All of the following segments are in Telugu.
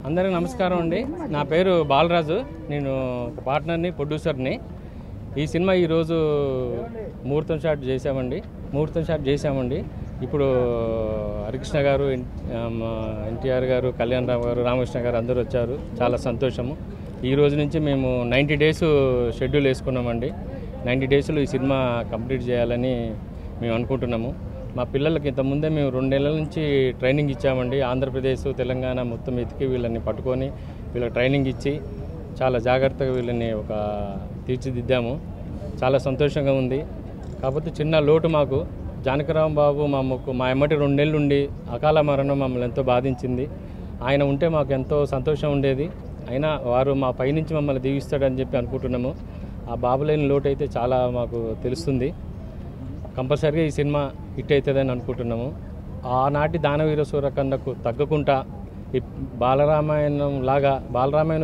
అందరికీ నమస్కారం అండి. నా పేరు బాలరాజు. నేను పార్ట్నర్ని, ప్రొడ్యూసర్ని. ఈ సినిమా ఈరోజు ముహూర్తం షాట్ చేసామండి. ఇప్పుడు హరికృష్ణ గారు, ఎన్టీఆర్ గారు, కళ్యాణ్ రావు గారు, రామకృష్ణ గారు అందరూ వచ్చారు. చాలా సంతోషము. ఈ రోజు నుంచి మేము 90 డేస్ షెడ్యూల్ వేసుకున్నామండి. 90 డేస్లో ఈ సినిమా కంప్లీట్ చేయాలని మేము అనుకుంటున్నాము. మా పిల్లలకి ఇంతకుముందే మేము 2 నెలల నుంచి ట్రైనింగ్ ఇచ్చామండి. ఆంధ్రప్రదేశ్, తెలంగాణ మొత్తం ఎతికి వీళ్ళని పట్టుకొని వీళ్ళకి ట్రైనింగ్ ఇచ్చి చాలా జాగ్రత్తగా వీళ్ళని తీర్చిదిద్దాము. చాలా సంతోషంగా ఉంది. కాకపోతే చిన్న లోటు మాకు. జానకిరామ్ బాబు మా ఎమ్మటి 2 నెలలు ఉండి అకాల మరణం మమ్మల్ని ఎంతో బాధించింది. ఆయన ఉంటే మాకు ఎంతో సంతోషం ఉండేది. అయినా వారు మా పైనుంచి మమ్మల్ని దీవిస్తాడని చెప్పి అనుకుంటున్నాము. ఆ బాబు లేని లోటు అయితే చాలా మాకు తెలుస్తుంది. కంపల్సరీగా ఈ సినిమా హిట్ అవుతుందని అనుకుంటున్నాము. ఆనాటి దానవీర సూరకర్ణకు తగ్గకుండా ఈ బాలరామాయణం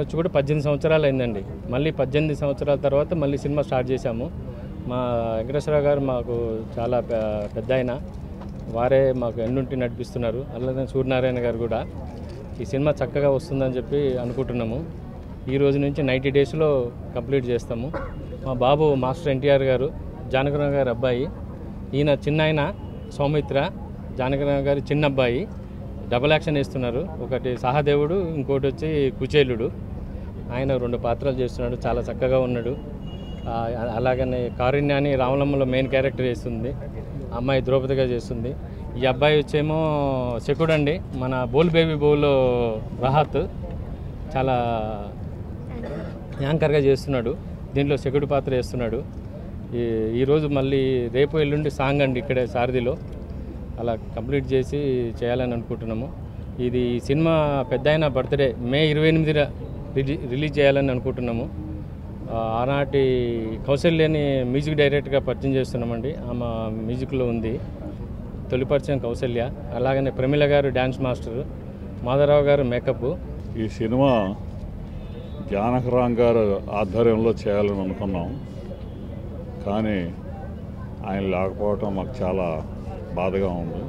వచ్చి కూడా 18 సంవత్సరాలు అయిందండి. మళ్ళీ 18 సంవత్సరాల తర్వాత మళ్ళీ సినిమా స్టార్ట్ చేశాము. మా వెంకటేశ్వరరావు గారు మాకు చాలా పెద్ద ఆయన, వారే మాకు ఎన్నుంటి నడిపిస్తున్నారు. అలాగే సూర్యనారాయణ గారు కూడా. ఈ సినిమా చక్కగా వస్తుందని చెప్పి అనుకుంటున్నాము. ఈ రోజు నుంచి 90 డేస్లో కంప్లీట్ చేస్తాము. మా బాబు మాస్టర్ ఎన్టీఆర్ గారు, జానకిరామ్ గారి అబ్బాయి. ఈయన చిన్న ఆయన సౌమిత్ర, జానకిరామ్ గారి చిన్న అబ్బాయి. డబుల్ యాక్షన్ వేస్తున్నారు. ఒకటి సహదేవుడు, ఇంకోటి వచ్చి కుచేలుడు. ఆయన 2 పాత్రలు చేస్తున్నాడు. చాలా చక్కగా ఉన్నాడు. అలాగనే కారుణ్యాన్ని రామలమ్మలో మెయిన్ క్యారెక్టర్ చేస్తుంది. అమ్మాయి ద్రౌపదిగా చేస్తుంది. ఈ అబ్బాయి వచ్చేమో శకుడు అండి. మన బోల్ బేబీ బోల్లో రాహత్ చాలా యాంకర్గా చేస్తున్నాడు. దీంట్లో శకుడు పాత్ర చేస్తున్నాడు. ఈరోజు మళ్ళీ రేపు ఎల్లుండి సాంగ్ అండి ఇక్కడే సారథిలో. అలా కంప్లీట్ చేసి చేయాలని అనుకుంటున్నాము. ఇది సినిమా పెద్ద ఆయన బర్త్డే మే 28 రిలీజ్ చేయాలని అనుకుంటున్నాము. ఆనాటి కౌశల్యాని మ్యూజిక్ డైరెక్టర్గా పరిచయం చేస్తున్నామండి. ఆమె మ్యూజిక్లో ఉంది. తొలి పరిచయం కౌశల్య. అలాగనే ప్రమిళ గారు డ్యాన్స్ మాస్టర్, మాధవరావు గారు మేకప్. ఈ సినిమా జానకిరామ్ గారు ఆధ్వర్యంలో చేయాలని అనుకున్నాం. కానీ ఆయన లేకపోవటం మాకు చాలా బాధగా ఉంది.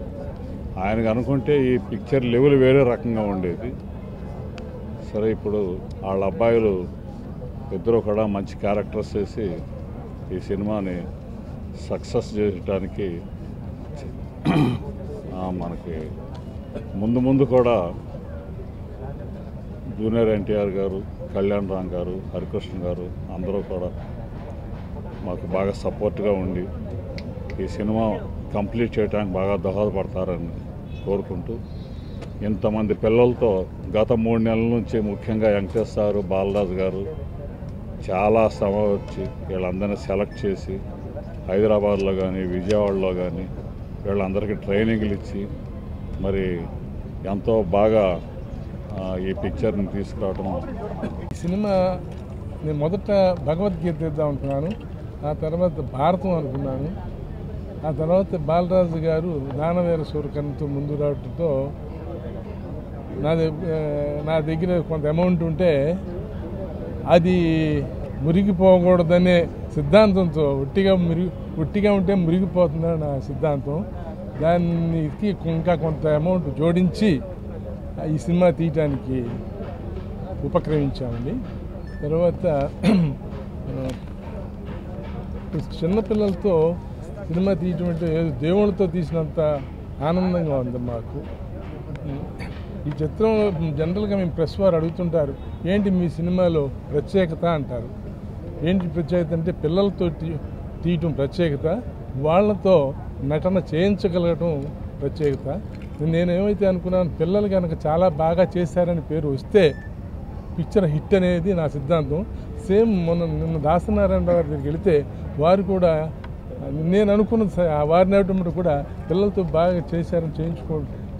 ఆయనకు అనుకుంటే ఈ పిక్చర్ లెవెల్ వేరే రకంగా ఉండేది. సరే, ఇప్పుడు వాళ్ళ అబ్బాయిలు ఇద్దరు కూడా మంచి క్యారెక్టర్స్ చేసి ఈ సినిమాని సక్సెస్ చేయడానికి మనకి ముందు కూడా జూనియర్ ఎన్టీఆర్ గారు, కళ్యాణ్ రామ్ గారు, హరికృష్ణ గారు అందరూ కూడా మాకు బాగా సపోర్ట్గా ఉండి ఈ సినిమా కంప్లీట్ చేయడానికి బాగా దోహదపడతారని కోరుకుంటూ, ఇంతమంది పిల్లలతో గత 3 నెలల నుంచి ముఖ్యంగా వెంకటేశ్వర గారు, బాలరాజు గారు చాలా శ్రమ వచ్చి వీళ్ళందరినీ సెలెక్ట్ చేసి హైదరాబాద్లో కానీ విజయవాడలో కానీ వీళ్ళందరికీ ట్రైనింగ్లు ఇచ్చి మరి ఎంతో బాగా ఈ పిక్చర్ని తీసుకురావడం. ఈ సినిమా నేను మొదట భగవద్గీత తీద్దాం అనుకున్నాను. ఆ తర్వాత భారతం అనుకున్నాను. ఆ తర్వాత బాలరాజు గారు దానవీర సూరకర్ణతో ముందు రావడంతో నా దగ్గర కొంత అమౌంట్ ఉంటే అది మురిగిపోకూడదనే సిద్ధాంతంతో ఒట్టిగా ఉంటే మురిగిపోతుందని నా సిద్ధాంతం. దానికి ఇంకా కొంత అమౌంట్ జోడించి ఈ సినిమా తీయటానికి ఉపక్రమించామండి. తర్వాత చిన్నపిల్లలతో సినిమా తీయటం అంటే దేవుళ్ళతో తీసినంత ఆనందంగా ఉంది మాకు. ఈ చిత్రం జనరల్గా మేము ప్రెస్ వారు అడుగుతుంటారు, ఏంటి మీ సినిమాలో ప్రత్యేకత అంటారు. ఏంటి ప్రత్యేకత అంటే పిల్లలతో తీయటం ప్రత్యేకత, వాళ్ళతో నటన చేయించగలగటం ప్రత్యేకత. నేనేమైతే అనుకున్నాను, పిల్లలు కనుక చాలా బాగా చేశారని పేరు వస్తే పిక్చర్ హిట్ అనేది నా సిద్ధాంతం. సేమ్ నిన్న దాసనారాయణ గారి దగ్గరికి వెళితే వారు కూడా నేను అనుకున్నది వారిని అవ్వటం కూడా పిల్లలతో బాగా చేశారని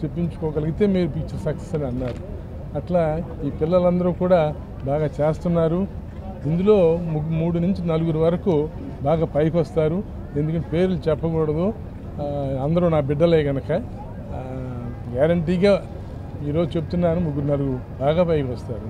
చెప్పించుకోగలిగితే మీరు పిక్చర్ సక్సెస్ అని అన్నారు. అట్లా ఈ పిల్లలందరూ కూడా బాగా చేస్తున్నారు. ఇందులో 3 నుంచి 4 వరకు బాగా పైకి వస్తారు. ఎందుకంటే పేర్లు చెప్పకూడదు, అందరూ నా బిడ్డలే కనుక. గ్యారంటీగా ఈరోజు చెప్తున్నాను, 3-4 బాగా పైకి వస్తారు.